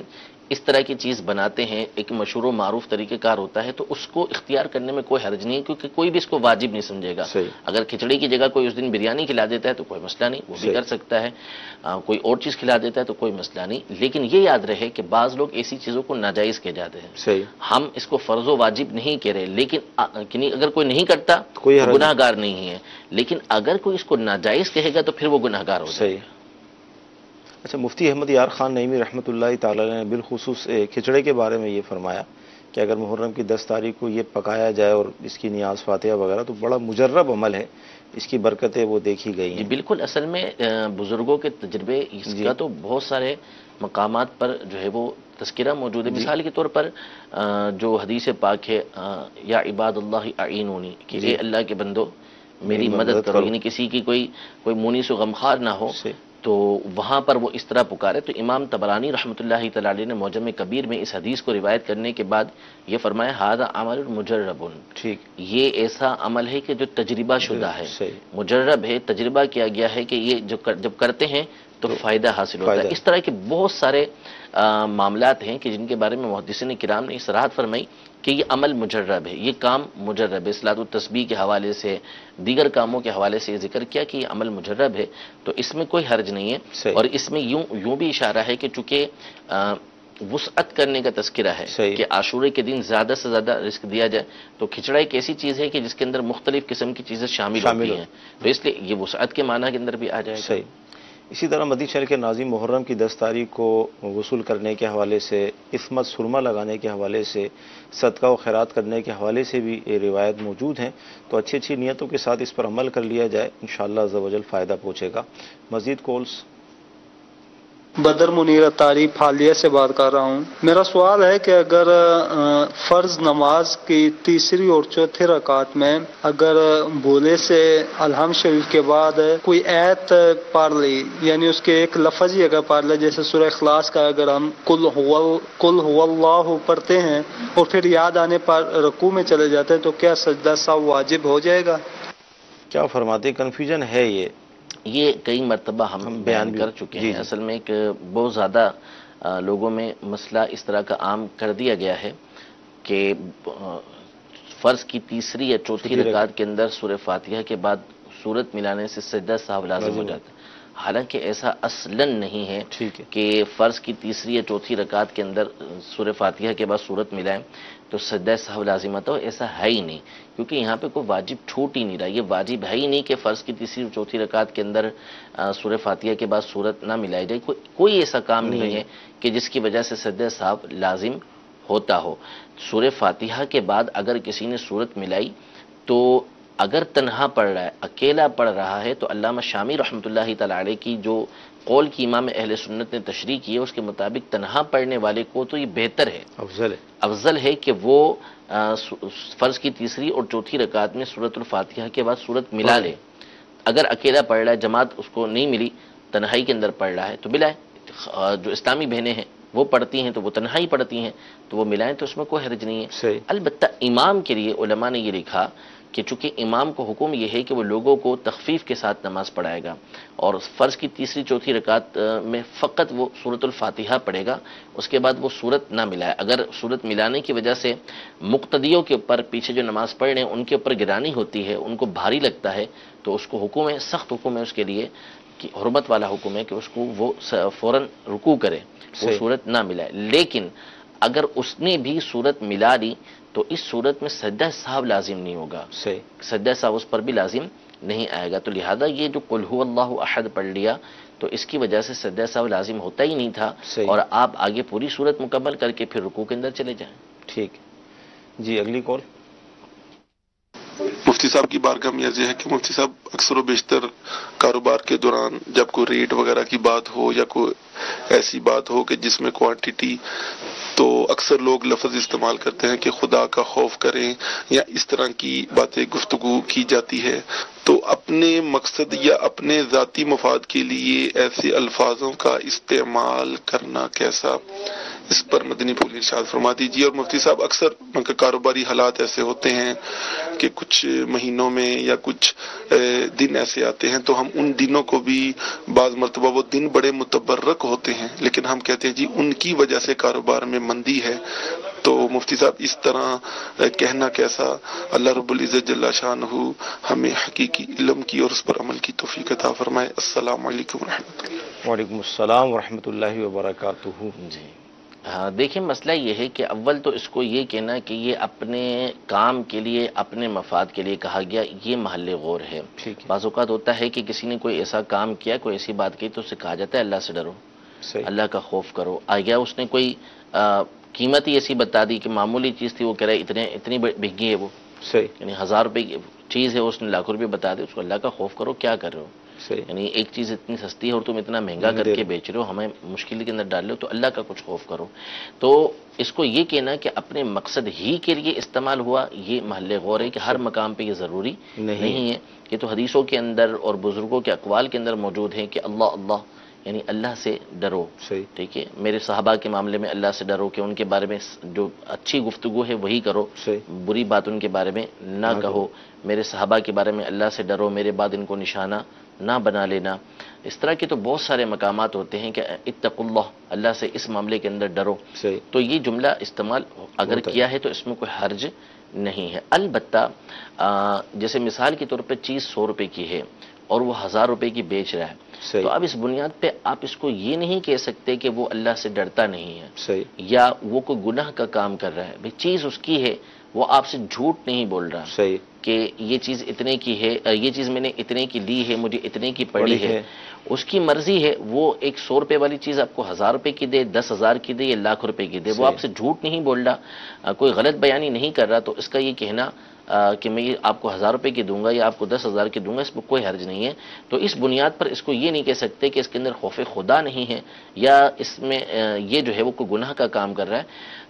اس طرح کی چیز بناتے ہیں، ایک مشہور و معروف طریقہ کار ہوتا ہے، تو اس کو اختیار کرنے میں کوئی حرج نہیں ہے، کیونکہ کوئی بھی اس کو واجب نہیں سمجھے گا۔ اگر کھچڑی کی جگہ کوئی اس دن بریانی کھلا دیتا ہے تو کوئی مسئلہ نہیں، وہ بھی کر سکتا ہے، کوئی اور چیز کھلا دیتا ہے تو کوئی مسئلہ نہیں، لیکن یہ یاد رہے کہ بعض لوگ ایسی چیزوں کو ناجائز کہہ جاتے ہیں۔ ہم اس کو فرض و واجب نہیں کہہ رہے، لیکن اگر کوئی نہیں کرتا کوئی گناہ گار نہیں ہے، لیکن اگر کوئی اس کو ناجائز کہے گا تو پھر وہ گناہ گار ہو جائے گا۔ اچھا، مفتی احمد یار خان نعیمی رحمۃ اللہ تعالی نے بالخصوص کھچڑے کے بارے میں یہ فرمایا کہ اگر محرم کی 10 تاریخ کو یہ پکایا جائے اور اس کی نیاز فاتحہ وغیرہ، تو بڑا مجرب عمل ہے، اس کی برکتیں وہ دیکھی گئی ہیں۔ جی بالکل، اصل میں بزرگوں کے تجربے اس کا تو بہت سارے مقامات پر جو ہے وہ تذکرہ موجود ہے۔ مثال کے طور پر جو حدیث پاک ہے، یا عباد اللہ اعینونی، کہ اے اللہ کے بندو میری مدد کرو، یعنی کسی کی کوئی مونس و غمخوار نہ ہو، تو وہاں پر وہ اس طرح پکارے۔ تو امام طبرانی رحمۃ اللہ تعالی علیہ نے معجم کبیر میں اس حدیث کو روایت کرنے کے بعد یہ فرمایا، ھذا عمل مجرب، ٹھیک، یہ ایسا عمل ہے کہ جو تجربہ شدہ ہے، مجرب ہے، تجربہ کیا گیا ہے کہ یہ جب کرتے ہیں تو فائدہ حاصل ہوتا ہے۔ اس طرح کے بہت سارے معاملات ہیں کہ جن کے بارے میں محدثین کرام نے صراحت فرمائی کہ یہ عمل مجرب ہے، یہ کام مجرب ہے۔ صلاۃ التسبیح کے حوالے سے، دیگر کاموں کے حوالے سے یہ ذکر کیا کہ یہ عمل مجرب ہے، تو اس میں کوئی حرج نہیں ہے۔ اور اس میں یوں بھی اشارہ ہے کہ چونکہ وسعت کرنے کا تذکرہ ہے کہ عاشورے کے دن زیادہ سے زیادہ رزق دیا جائے، تو کھچڑا ایک ایسی چیز ہے کہ جس کے اندر مختلف قسم کی چیزیں شامل ہوتی ہیں، تو اس لیے یہ وسعت کے معنی کے اندر بھی آ جائے گا۔ اسی طرح مدنی چینل کے ناظرین، محرم کی 10 تاریخ کو غسل کرنے کے حوالے سے، عصمت سرما لگانے کے حوالے سے، صدقہ و خیرات کرنے کے حوالے سے بھی یہ روایت موجود ہیں، تو اچھی اچھی نیتوں کے ساتھ اس پر عمل کر لیا جائے، انشاءاللہ عز و جل فائدہ پہنچے گا۔ مزید کالز؟ بدر منیر اطاری حالیہ سے بات کر رہا ہوں۔ میرا سوال ہے کہ اگر فرض نماز کی تیسری اور چوتھی رکعت میں اگر بھولے سے الحمد شریف کے بعد کوئی ایت پڑھ لی، یعنی اس کے ایک لفظ ہی اگر پڑھ لے، جیسے سورہ اخلاص کا اگر ہم قل هو اللہ پڑھتے ہیں اور پھر یاد آنے پر رکوع میں چلے جاتے ہیں، تو کیا سجدہ سہو واجب ہو جائے گا؟ کیا فرماتے؟ کنفیوژن ہے یہ کئی مرتبہ ہم بیان کر چکے ہیں۔ اصل میں ایک بہت زیادہ لوگوں میں مسئلہ اس طرح کا عام کر دیا گیا ہے کہ فرض کی تیسری یا چوتھی رکعت کے اندر سورہ فاتحہ کے بعد سورت ملانے سے سجدہ سہو لازم ہو جاتا ہے، حالانکہ ایسا اصلاً نہیں ہے کہ فرض کی تیسری یا چوتھی رکعت کے اندر سورہ فاتحہ کے بعد سورت ملائیں تو سجدہ سہو لازم آتا ہو، ایسا ہے ہی نہیں، کیونکہ یہاں پہ کوئی واجب چھوٹ ہی نہیں رہا۔ یہ واجب ہے ہی نہیں کہ فرض کی تیسری اور چوتھی رکعت کے اندر سورہ فاتحہ کے بعد سورت نہ ملائی جائے، کوئی ایسا کام نہیں ہے کہ جس کی وجہ سے سجدہ سہو لازم ہوتا ہو۔ سورہ فاتحہ کے بعد اگر کسی نے سورت ملائی تو اگر تنہا پڑھ رہا ہے، اکیلا پڑھ رہا ہے، تو علامہ شامی رحمۃ اللہ تعالی علیہ کی جو قول کی امام اہل سنت نے تشریح کی ہے، اس کے مطابق تنہا پڑھنے والے کو تو یہ بہتر ہے، افضل ہے کہ وہ فرض کی تیسری اور چوتھی رکعت میں سورۃ الفاتحہ کے بعد سورت ملا لے۔ اگر اکیلا پڑھ رہا ہے، جماعت اس کو نہیں ملی، تنہائی کے اندر پڑھ رہا ہے تو ملائے۔ جو اسلامی بہنیں ہیں وہ پڑھتی ہیں تو وہ تنہائی پڑھتی ہیں تو وہ ملائیں، تو اس میں کوئی حرج نہیں ہے۔ البتہ امام کے لیے علماء نے یہ لکھا کہ چونکہ امام کو حکم یہ ہے کہ وہ لوگوں کو تخفیف کے ساتھ نماز پڑھائے گا اور فرض کی تیسری چوتھی رکعت میں فقط وہ سورۃ الفاتحہ پڑھے گا، اس کے بعد وہ سورت نہ ملائے۔ اگر سورت ملانے کی وجہ سے مقتدیوں کے اوپر، پیچھے جو نماز پڑھ رہے ہیں ان کے اوپر گرانی ہوتی ہے، ان کو بھاری لگتا ہے، تو اس کو حکم ہے، سخت حکم ہے اس کے لیے، کہ حرمت والا حکم ہے کہ اس کو وہ فوراً رکوع کرے، وہ سورت نہ ملائے۔ لیکن اگر اس نے بھی سورت ملا لی تو اس صورت میں سجدہ سہو لازم نہیں ہوگا، سجدہ سہو اس پر بھی لازم نہیں آئے گا۔ تو لہذا یہ جو قل هو اللہ احد پڑھ لیا تو اس کی وجہ سے سجدہ سہو لازم ہوتا ہی نہیں تھا، اور آپ آگے پوری صورت مکمل کر کے پھر رکوع کے اندر چلے جائیں۔ ٹھیک جی، اگلی کال۔ مفتی صاحب کی بارگاہ میں عرض ہے کہ مفتی صاحب اکثر و بیشتر کاروبار کے دوران جب کوئی ریٹ وغیرہ کی بات ہو یا کوئی ایسی بات ہو کہ جس میں کوانٹٹی، تو اکثر لوگ لفظ استعمال کرتے ہیں کہ خدا کا خوف کریں یا اس طرح کی باتیں گفتگو کی جاتی ہے، تو اپنے مقصد یا اپنے ذاتی مفاد کے لیے ایسے الفاظوں کا استعمال کرنا کیسا؟ اس پر مدنی پھول ارشاد فرما دیجیے۔ اور مفتی صاحب اکثر کاروباری حالات ایسے ہوتے ہیں کہ کچھ مہینوں میں یا کچھ دن ایسے آتے ہیں تو ہم ان دنوں کو بھی، بعض مرتبہ وہ دن بڑے متبرک ہوتے ہیں لیکن ہم کہتے ہیں جی ان کی وجہ سے کاروبار میں مندی ہے، تو مفتی صاحب اس طرح کہنا کیسا؟ اللہ رب العزت جل شانہ ہمیں حقیقی علم کی اور اس پر عمل کی توفیق عطا فرمائے۔ السلام علیکم ورحمۃ اللہ۔ وعلیکم السلام ورحمۃ اللہ وبرکاتہ۔ جی دیکھیں، مسئلہ یہ ہے کہ اول تو اس کو یہ کہنا کہ یہ اپنے کام کے لیے، اپنے مفاد کے لیے کہا گیا، یہ محل غور ہے۔ بعض اوقات ہوتا ہے کہ کسی نے کوئی ایسا کام کیا، کوئی ایسی بات کی تو اسے کہا جاتا ہے اللہ سے ڈرو، اللہ کا خوف کرو۔ آ گیا اس نے کوئی قیمت ہی ایسی بتا دی کہ معمولی چیز تھی، وہ کہہ رہا ہے اتنی بھگی ہے، وہ یعنی 1000 روپے کی چیز ہے، اس نے لاکھوں روپے بتا دے، اس کو اللہ کا خوف کرو، کیا کر رہے ہو؟ یعنی ایک چیز اتنی سستی ہے اور تم اتنا مہنگا کر کے بیچ رہے ہو، ہمیں مشکل کے اندر ڈال رہے ہو، تو اللہ کا کچھ خوف کرو۔ تو اس کو یہ کہنا کہ اپنے مقصد ہی کے لیے استعمال ہوا، یہ محل غور ہے کہ ہر مقام پہ یہ ضروری نہیں ہے۔ یہ تو حدیثوں کے اندر اور بزرگوں کے اقوال کے اندر موجود ہے کہ اللہ اللہ یعنی اللہ سے ڈرو، ٹھیک ہے، میرے صحابہ کے معاملے میں اللہ سے ڈرو کہ ان کے بارے میں جو اچھی گفتگو ہے وہی کرو، بری بات ان کے بارے میں نہ کہو، میرے صحابہ کے بارے میں اللہ سے ڈرو، میرے بعد ان کو نشانہ نہ بنا لینا۔ اس طرح کے تو بہت سارے مقامات ہوتے ہیں کہ اتقوا اللہ، اللہ سے اس معاملے کے اندر ڈرو، تو یہ جملہ استعمال اگر کیا ہے تو اس میں کوئی حرج نہیں ہے۔ البتہ جیسے مثال کے طور پہ چیز 100 روپے کی ہے اور وہ 1000 روپے کی بیچ رہا ہے، تو اب اس بنیاد پہ آپ اس کو یہ نہیں کہہ سکتے کہ وہ اللہ سے ڈرتا نہیں ہے یا وہ کوئی گناہ کا کام کر رہا ہے۔ بھئی چیز اس کی ہے، وہ آپ سے جھوٹ نہیں بول رہا کہ یہ چیز اتنے کی ہے، یہ چیز میں نے اتنے کی لی ہے، مجھے اتنے کی پڑی ہے، اس کی مرضی ہے، وہ ایک 100 روپے والی چیز آپ کو 1000 روپے کی دے، 10,000 کی دے یا لاکھ روپے کی دے، وہ آپ سے جھوٹ نہیں بول رہا، کوئی غلط بیانی نہیں کر رہا، تو اس کا یہ کہنا کہ میں یہ آپ کو 1000 روپے کی دوں گا یا آپ کو 10,000 کی دوں گا، اس میں کوئی حرج نہیں ہے، تو اس بنیاد پر اس کو یہ نہیں کہہ سکتے کہ اس کے اندر خوف خدا نہیں ہے یا اس میں یہ جو ہے وہ کوئی گناہ کا کام کر رہا ہے،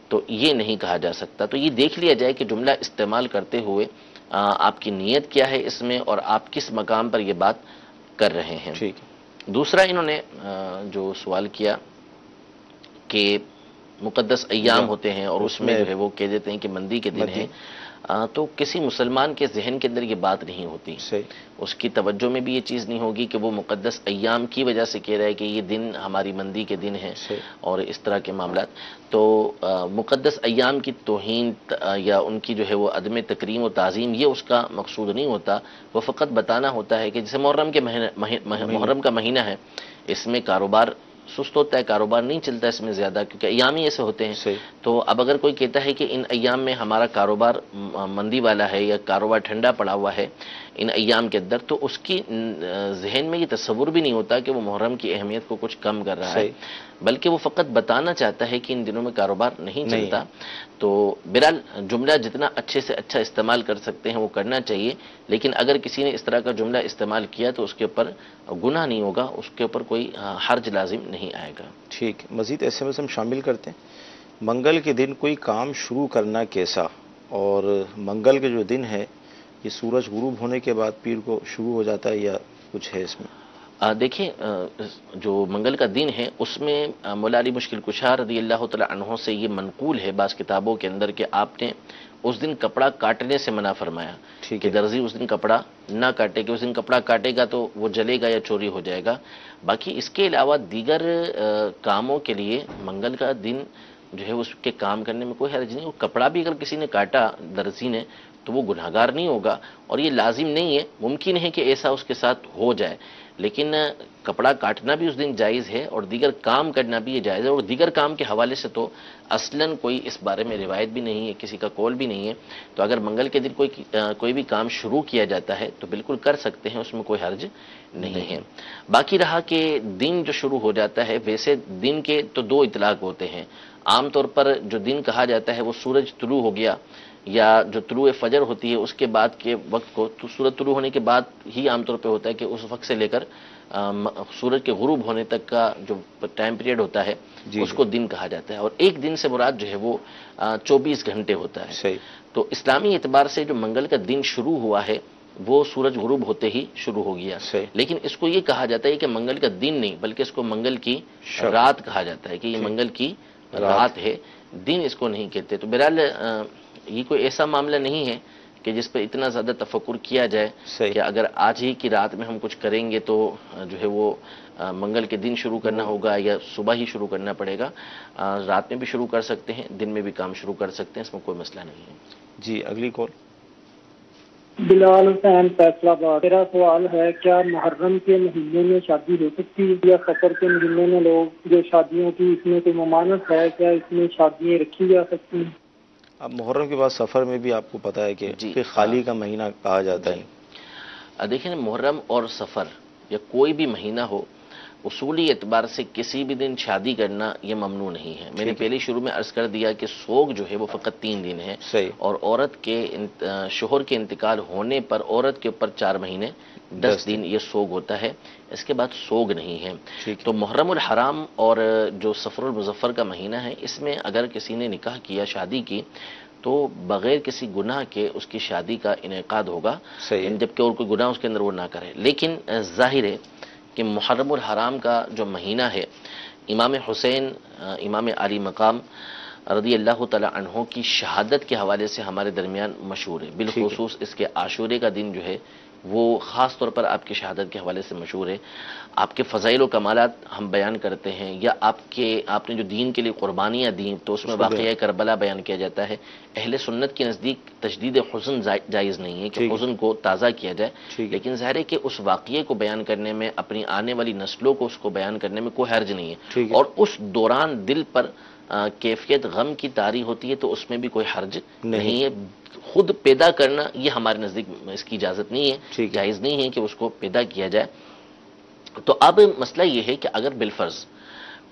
تو یہ نہیں کہا جا سکتا۔ تو یہ دیکھ لیا جائے کہ جملہ استعمال کرتے ہوئے آپ کی نیت کیا ہے اس میں، اور آپ کس مقام پر یہ بات کر رہے ہیں۔ ٹھیک۔ دوسرا انہوں نے جو سوال کیا کہ مقدس ایام ہوتے ہیں اور اس میں جو ہے وہ کہہ دیتے ہیں کہ مندی کے دن ہیں، تو کسی مسلمان کے ذہن کے اندر یہ بات نہیں ہوتی، اس کی توجہ میں بھی یہ چیز نہیں ہوگی کہ وہ مقدس ایام کی وجہ سے کہہ رہا ہے کہ یہ دن ہماری مندی کے دن ہیں اور اس طرح کے معاملات۔ تو مقدس ایام کی توہین یا ان کی جو ہے وہ عدم تکریم و تعظیم، یہ اس کا مقصود نہیں ہوتا، وہ فقط بتانا ہوتا ہے کہ جیسے محرم کا مہینہ ہے، اس میں کاروبار سست ہوتا ہے، کاروبار نہیں چلتا اس میں زیادہ، کیونکہ ایام ہی ایسے ہوتے ہیں۔ تو اب اگر کوئی کہتا ہے کہ ان ایام میں ہمارا کاروبار مندی والا ہے یا کاروبار ٹھنڈا پڑا ہوا ہے ان ایام کے اندر، تو اس کی ذہن میں یہ تصور بھی نہیں ہوتا کہ وہ محرم کی اہمیت کو کچھ کم کر رہا ہے، بلکہ وہ فقط بتانا چاہتا ہے کہ ان دنوں میں کاروبار نہیں چلتا۔ تو بہرحال جملہ جتنا اچھے سے اچھا استعمال کر سکتے ہیں وہ کرنا چاہیے، لیکن اگر کسی نے اس طرح کا جملہ استعمال کیا تو اس کے اوپر گناہ نہیں ہوگا، اس کے اوپر کوئی حرج لازم نہیں آئے گا۔ ٹھیک، مزید ایس ایم ایس ہم شامل کرتے ہیں۔ منگل کے دن کوئی کام شروع کرنا کیسا، اور منگل کے جو دن ہے یہ سورج غروب ہونے کے بعد پیر کو شروع ہو جاتا ہے یا کچھ ہے اس میں؟ دیکھیں، جو منگل کا دن ہے اس میں مولا علی مشکل کشا رضی اللہ تعالی عنہ سے یہ منقول ہے بعض کتابوں کے اندر کہ آپ نے اس دن کپڑا کاٹنے سے منع فرمایا کہ درزی اس دن کپڑا نہ کاٹے، کہ اس دن کپڑا کاٹے گا تو وہ جلے گا یا چوری ہو جائے گا۔ باقی اس کے علاوہ دیگر کاموں کے لیے منگل کا دن جو ہے اس کے کام کرنے میں کوئی حرج نہیں۔ وہ کپڑا بھی اگر کسی نے کاٹا درزی نے تو وہ گناہگار نہیں ہوگا، اور یہ لازم نہیں ہے، ممکن ہے کہ ایسا اس کے ساتھ ہو جائے، لیکن کپڑا کاٹنا بھی اس دن جائز ہے اور دیگر کام کرنا بھی یہ جائز ہے۔ اور دیگر کام کے حوالے سے تو اصلاً کوئی اس بارے میں روایت بھی نہیں ہے، کسی کا قول بھی نہیں ہے، تو اگر منگل کے دن کوئی بھی کام شروع کیا جاتا ہے تو بالکل کر سکتے ہیں، اس میں کوئی حرج نہیں ہے۔ باقی رہا کہ دن جو شروع ہو جاتا ہے، ویسے دن کے تو دو اطلاق ہوتے ہیں۔ عام طور پر جو دن کہا جاتا ہے وہ سورج طلوع ہو گیا یا جو طلوع فجر ہوتی ہے اس کے بعد کے وقت کو، تو سورج طلوع ہونے کے بعد ہی عام طور پہ ہوتا ہے کہ اس وقت سے لے کر سورج کے غروب ہونے تک کا جو ٹائم پیریڈ ہوتا ہے اس کو دن کہا جاتا ہے، اور ایک دن سے مراد جو ہے وہ 24 گھنٹے ہوتا ہے۔ تو اسلامی اعتبار سے جو منگل کا دن شروع ہوا ہے وہ سورج غروب ہوتے ہی شروع ہو گیا، لیکن اس کو یہ کہا جاتا ہے کہ منگل کا دن نہیں بلکہ اس کو منگل کی رات کہا جاتا ہے، کہ یہ منگل کی رات ہے، دن اس کو نہیں کہتے۔ تو بہرحال یہ کوئی ایسا معاملہ نہیں ہے کہ جس پہ اتنا زیادہ تفکر کیا جائے کہ اگر آج ہی کی رات میں ہم کچھ کریں گے تو جو ہے وہ منگل کے دن شروع کرنا ہوگا یا صبح ہی شروع کرنا پڑے گا۔ رات میں بھی شروع کر سکتے ہیں، دن میں بھی کام شروع کر سکتے ہیں، اس میں کوئی مسئلہ نہیں ہے۔ جی اگلی کال۔ بلال حسین فیصلہ آباد، میرا سوال ہے کیا محرم کے مہینے میں شادی ہو سکتی ہے یا سفر کے مہینے میں لوگ جو شادیوں کی اس میں کوئی ممانعت ہے، کیا اس میں شادیاں رکھی جا سکتی ہیں؟ اب محرم کے بعد سفر میں بھی آپ کو پتا ہے کہ خالی کا مہینہ کہا جاتا ہے۔ دیکھیں، محرم اور سفر یا کوئی بھی مہینہ ہو، اصولی اعتبار سے کسی بھی دن شادی کرنا یہ ممنوع نہیں ہے۔ میں نے پہلے شروع میں عرض کر دیا کہ سوگ جو ہے وہ فقط 3 دن ہے، اور عورت کے شوہر کے انتقال ہونے پر عورت کے اوپر 4 مہینے 10 دن یہ سوگ ہوتا ہے، اس کے بعد سوگ نہیں ہے۔ تو محرم الحرام اور جو سفر المظفر کا مہینہ ہے، اس میں اگر کسی نے نکاح کیا، شادی کی، تو بغیر کسی گناہ کے اس کی شادی کا انعقاد ہوگا، جبکہ اور کوئی گناہ اس کے اندر وہ نہ کرے۔ لیکن ظاہر ہے کہ محرم الحرام کا جو مہینہ ہے، امام حسین امام علی مقام رضی اللہ تعالی عنہ کی شہادت کے حوالے سے ہمارے درمیان مشہور ہے، بالخصوص اس کے عاشورے کا دن جو ہے وہ خاص طور پر آپ کی شہادت کے حوالے سے مشہور ہے۔ آپ کے فضائل و کمالات ہم بیان کرتے ہیں، یا آپ نے جو دین کے لیے قربانیاں دیں تو اس میں واقعہ کربلا بیان کیا جاتا ہے۔ اہل سنت کے نزدیک تجدید حزن جائز نہیں ہے کہ حزن کو تازہ کیا جائے، لیکن ظاہر ہے کہ اس واقعے کو بیان کرنے میں، اپنی آنے والی نسلوں کو اس کو بیان کرنے میں کوئی حرج نہیں ہے، اور اس دوران دل پر کیفیت غم کی طاری ہوتی ہے تو اس میں بھی کوئی حرج نہیں ہے۔ خود پیدا کرنا یہ ہمارے نزدیک اس کی اجازت نہیں ہے، جائز نہیں ہے کہ اس کو پیدا کیا جائے۔ تو اب مسئلہ یہ ہے کہ اگر بالفرض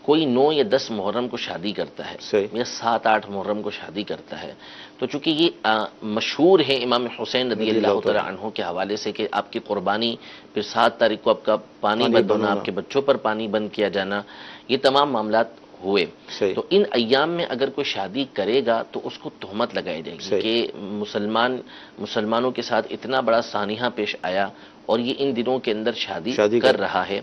کوئی 9 یا 10 محرم کو شادی کرتا ہے صحیح. یا 7-8 محرم کو شادی کرتا ہے، تو چونکہ یہ مشہور ہے امام حسین رضی اللہ تعالیٰ عنہ کے حوالے سے کہ آپ کی قربانی، پھر 7 تاریخ کو آپ کا پانی بند ہونا، آپ کے بچوں پر پانی بند کیا جانا، یہ تمام معاملات ہوئے. تو ان ایام میں اگر کوئی شادی کرے گا تو اس کو تہمت لگائی جائے گی کہ مسلمانوں کے ساتھ اتنا بڑا سانحہ پیش آیا اور یہ ان دنوں کے اندر شادی کر رہا ہے.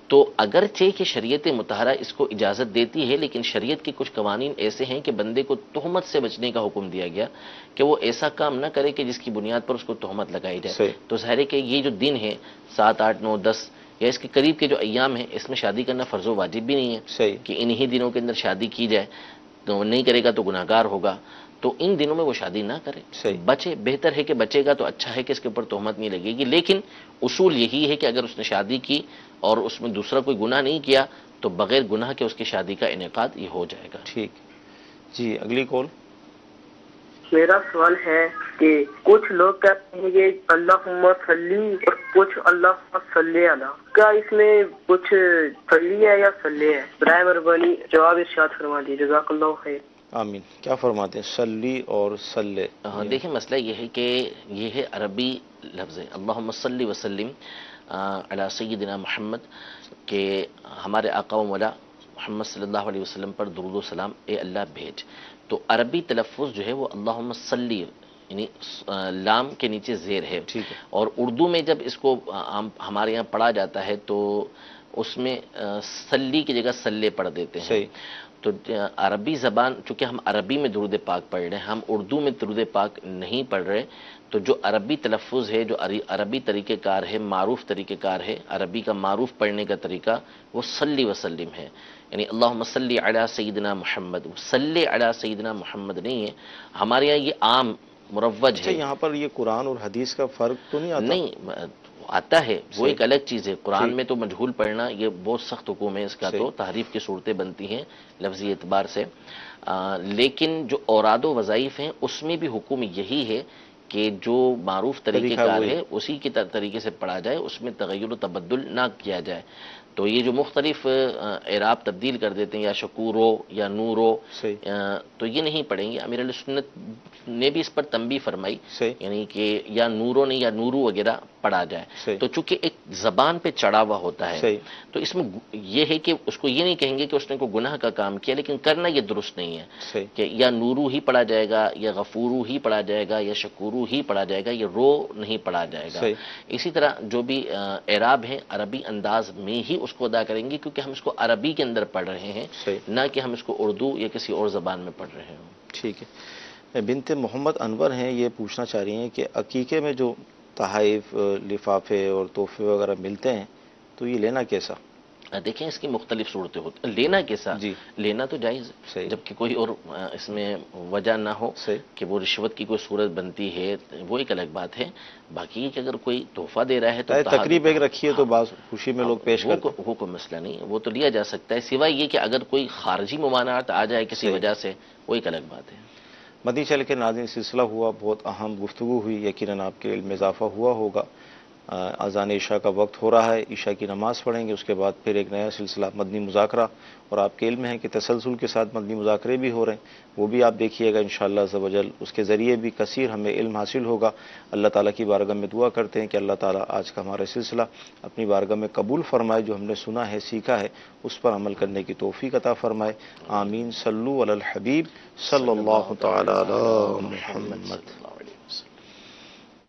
تو اگرچہ کہ شریعت مطہرہ اس کو اجازت دیتی ہے، لیکن شریعت کے کچھ قوانین ایسے ہیں کہ بندے کو تہمت سے بچنے کا حکم دیا گیا کہ وہ ایسا کام نہ کرے کہ جس کی بنیاد پر اس کو تہمت لگائی جائے. تو ظاہر ہے کہ یہ جو دن ہے 7, 8, 9, 10 یا اس کے قریب کے جو ایام ہیں، اس میں شادی کرنا فرض و واجب بھی نہیں ہے کہ انہی دنوں کے اندر شادی کی جائے، تو نہیں کرے گا تو گناہگار ہوگا. تو ان دنوں میں وہ شادی نہ کرے، بچے. بہتر ہے کہ بچے گا تو اچھا ہے کہ اس کے اوپر تہمت نہیں لگے گی. لیکن اصول یہی ہے کہ اگر اس نے شادی کی اور اس میں دوسرا کوئی گناہ نہیں کیا تو بغیر گناہ کے اس کی شادی کا انعقاد یہ ہو جائے گا. ٹھیک جی. اگلی کال. میرا سوال ہے کہ کچھ لوگ کہتے ہیں کہ اللہم صلی اور کچھ اللہم صلی علی، کیا اس میں کچھ صلی ہے یا صلی ہے؟ برائے مہربانی جواب ارشاد فرما دیجیے، جزاک اللہ خیر. آمین. کیا فرماتے ہیں صلی اور صلی؟ دیکھیں مسئلہ یہ ہے کہ یہ ہے عربی لفظ ہے اللہم صلی وسلم علی سیدنا محمد، کہ ہمارے آقا و مولا محمد صلی اللہ علیہ وسلم پر درود و سلام اے اللہ بھیج. تو عربی تلفظ جو ہے وہ اللہم صلی، یعنی لام کے نیچے زیر ہے. اور اردو میں جب اس کو ہمارے یہاں پڑھا جاتا ہے تو اس میں صلی کی جگہ صلی پڑھ دیتے ہیں. تو عربی زبان، چونکہ ہم عربی میں درود پاک پڑھ رہے ہیں، ہم اردو میں درود پاک نہیں پڑھ رہے، تو جو عربی تلفظ ہے، جو عربی طریقہ کار ہے، معروف طریقہ کار ہے، عربی کا معروف پڑھنے کا طریقہ وہ صلی وسلم ہے. یعنی اللہم صلی علی سیدنا محمد، صلی علی سیدنا محمد نہیں ہے. ہمارے یہاں یہ عام مروج ہے. یہاں پر یہ قرآن اور حدیث کا فرق تو نہیں آتا؟ نہیں آتا ہے، وہ ایک الگ چیز ہے. قرآن میں تو مجہول پڑھنا یہ بہت سخت حکم ہے، اس کا تو تحریف کی صورتیں بنتی ہیں لفظی اعتبار سے. لیکن جو اوراد و وظائف ہیں اس میں بھی حکم یہی ہے کہ جو معروف طریقہ کار ہے اسی کے طریقے سے پڑھا جائے، اس میں تغیر و تبدل نہ کیا جائے. تو یہ جو مختلف اعراب تبدیل کر دیتے ہیں، یا شکورو یا نورو، تو یہ نہیں پڑھیں گے. امیر علیہ سنت نے بھی اس پر تنبیہ فرمائی، یعنی کہ یا نورو نہیں یا نورو وغیرہ پڑھا جائے. تو چونکہ ایک زبان پہ چڑھا ہوا ہوتا ہے، تو اس میں یہ ہے کہ اس کو یہ نہیں کہیں گے کہ اس نے کوئی گناہ کا کام کیا، لیکن کرنا یہ درست نہیں ہے کہ یا نورو ہی پڑھا جائے گا، یا غفورو ہی پڑھا جائے گا، یا شکورو ہی پڑھا جائے گا، یہ رو نہیں پڑھا جائے گا. اسی طرح جو بھی اعراب ہیں عربی انداز میں ہی اس کو ادا کریں گے، کیونکہ ہم اس کو عربی کے اندر پڑھ رہے ہیں، نہ کہ ہم اس کو اردو یا کسی اور زبان میں پڑھ رہے ہوں. ٹھیک ہے. بنت محمد انور ہیں، یہ پوچھنا چاہ رہی ہیں کہ عقیقے میں جو تحائف، لفافے اور تحفے وغیرہ ملتے ہیں تو یہ لینا کیسا؟ دیکھیں اس کی مختلف صورتیں ہوتی ہیں. لینا کیسا؟ لینا تو جائز ہے، جبکہ کوئی اور اس میں وجہ نہ ہو کہ وہ رشوت کی کوئی صورت بنتی ہے، وہ ایک الگ بات ہے. باقی کہ اگر کوئی تحفہ دے رہا ہے تو تقریب ایک رکھی ہے تو بعض خوشی میں لوگ پیش کرتے ہیں، وہ کوئی مسئلہ نہیں، وہ تو لیا جا سکتا ہے، سوائے یہ کہ اگر کوئی خارجی ممانعات آ جائے کسی وجہ سے، وہ ایک الگ بات ہے. مدنی چینل کے ناظرین، سلسلہ ہوا، بہت اہم گفتگو ہوئی، یقیناً آپ کے علم میں اضافہ ہوا ہوگا. اذان عشاء کا وقت ہو رہا ہے، عشاء کی نماز پڑھیں گے، اس کے بعد پھر ایک نیا سلسلہ مدنی مذاکرہ، اور آپ کے علم ہے کہ تسلسل کے ساتھ مدنی مذاکرے بھی ہو رہے ہیں، وہ بھی آپ دیکھیے گا انشاءاللہ عز و جل. اس کے ذریعے بھی کثیر ہمیں علم حاصل ہوگا. اللہ تعالیٰ کی بارگاہ میں دعا کرتے ہیں کہ اللہ تعالیٰ آج کا ہمارا سلسلہ اپنی بارگاہ میں قبول فرمائے، جو ہم نے سنا ہے، سیکھا ہے، اس پر عمل کرنے کی توفیق عطا فرمائے. آمین. صلو علی الحبیب صلی اللہ تعالی علی محمد.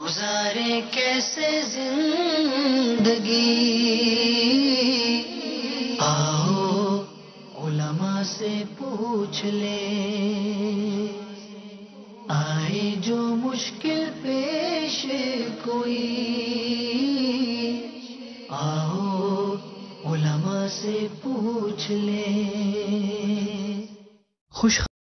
گزارے کیسے زندگی، آؤ علماء سے پوچھ لیں، آئے جو مشکل پیش کوئی، آؤ علماء سے پوچھ لیں.